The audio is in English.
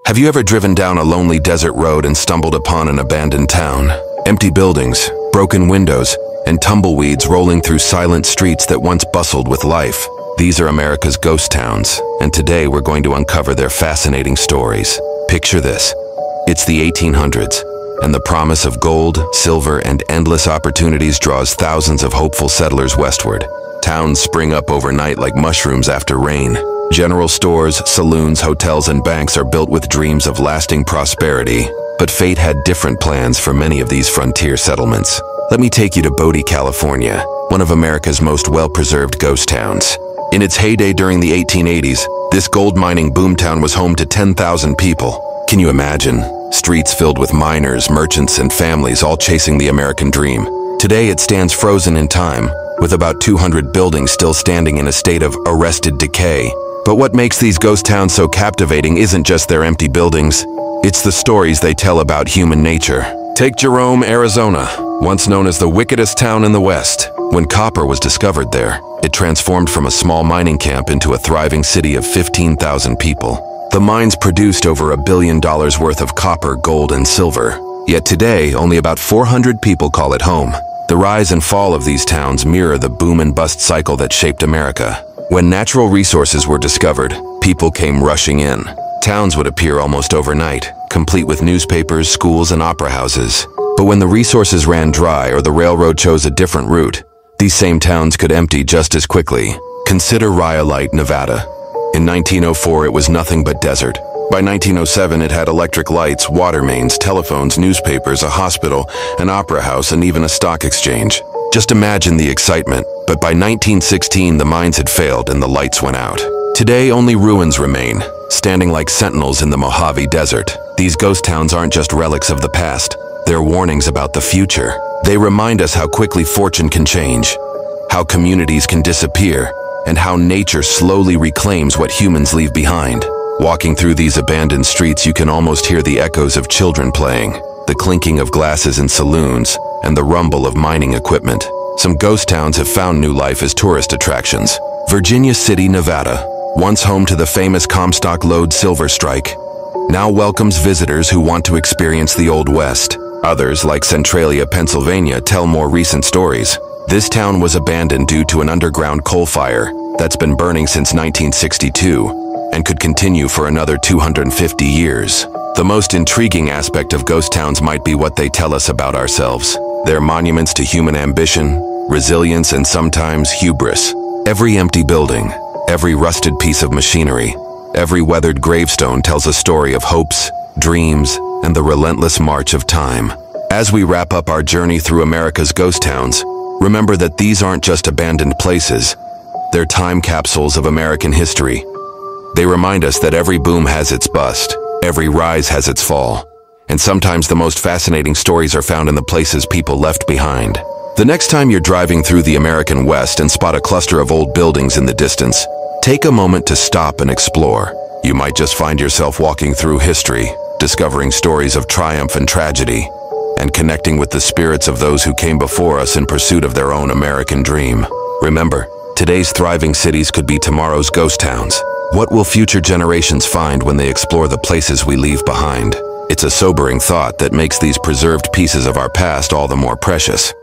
Have you ever driven down a lonely desert road and stumbled upon an abandoned town? Empty buildings, broken windows, and tumbleweeds rolling through silent streets that once bustled with life. These are America's ghost towns, and today we're going to uncover their fascinating stories. Picture this. It's the 1800s, and the promise of gold, silver, and endless opportunities draws thousands of hopeful settlers westward. Towns spring up overnight like mushrooms after rain. General stores, saloons, hotels, and banks are built with dreams of lasting prosperity. But fate had different plans for many of these frontier settlements. Let me take you to Bodie, California, one of America's most well-preserved ghost towns. In its heyday during the 1880s, this gold mining boomtown was home to 10,000 people. Can you imagine? Streets filled with miners, merchants, and families all chasing the American dream. Today it stands frozen in time, with about 200 buildings still standing in a state of arrested decay. But what makes these ghost towns so captivating isn't just their empty buildings, it's the stories they tell about human nature. Take Jerome, Arizona, once known as the wickedest town in the West. When copper was discovered there, it transformed from a small mining camp into a thriving city of 15,000 people. The mines produced over $1 billion worth of copper, gold, and silver. Yet today, only about 400 people call it home. The rise and fall of these towns mirror the boom and bust cycle that shaped America. When natural resources were discovered, people came rushing in. Towns would appear almost overnight, complete with newspapers, schools, and opera houses. But when the resources ran dry or the railroad chose a different route, these same towns could empty just as quickly. Consider Rhyolite, Nevada. In 1904, it was nothing but desert. By 1907, it had electric lights, water mains, telephones, newspapers, a hospital, an opera house, and even a stock exchange. Just imagine the excitement. But by 1916, the mines had failed and the lights went out. Today, only ruins remain, standing like sentinels in the Mojave Desert. These ghost towns aren't just relics of the past. They're warnings about the future. They remind us how quickly fortune can change, how communities can disappear, and how nature slowly reclaims what humans leave behind. Walking through these abandoned streets, you can almost hear the echoes of children playing, the clinking of glasses in saloons, and the rumble of mining equipment. Some ghost towns have found new life as tourist attractions. Virginia City, Nevada, once home to the famous Comstock Lode silver strike, now welcomes visitors who want to experience the Old West. Others, like Centralia, Pennsylvania, tell more recent stories. This town was abandoned due to an underground coal fire that's been burning since 1962 and could continue for another 250 years. The most intriguing aspect of ghost towns might be what they tell us about ourselves. They're monuments to human ambition, resilience, and sometimes hubris. Every empty building, every rusted piece of machinery, every weathered gravestone tells a story of hopes, dreams, and the relentless march of time. As we wrap up our journey through America's ghost towns, remember that these aren't just abandoned places. They're time capsules of American history. They remind us that every boom has its bust, every rise has its fall, and sometimes the most fascinating stories are found in the places people left behind. The next time you're driving through the American West and spot a cluster of old buildings in the distance, take a moment to stop and explore. You might just find yourself walking through history, discovering stories of triumph and tragedy, and connecting with the spirits of those who came before us in pursuit of their own American dream. Remember, today's thriving cities could be tomorrow's ghost towns. What will future generations find when they explore the places we leave behind? It's a sobering thought that makes these preserved pieces of our past all the more precious.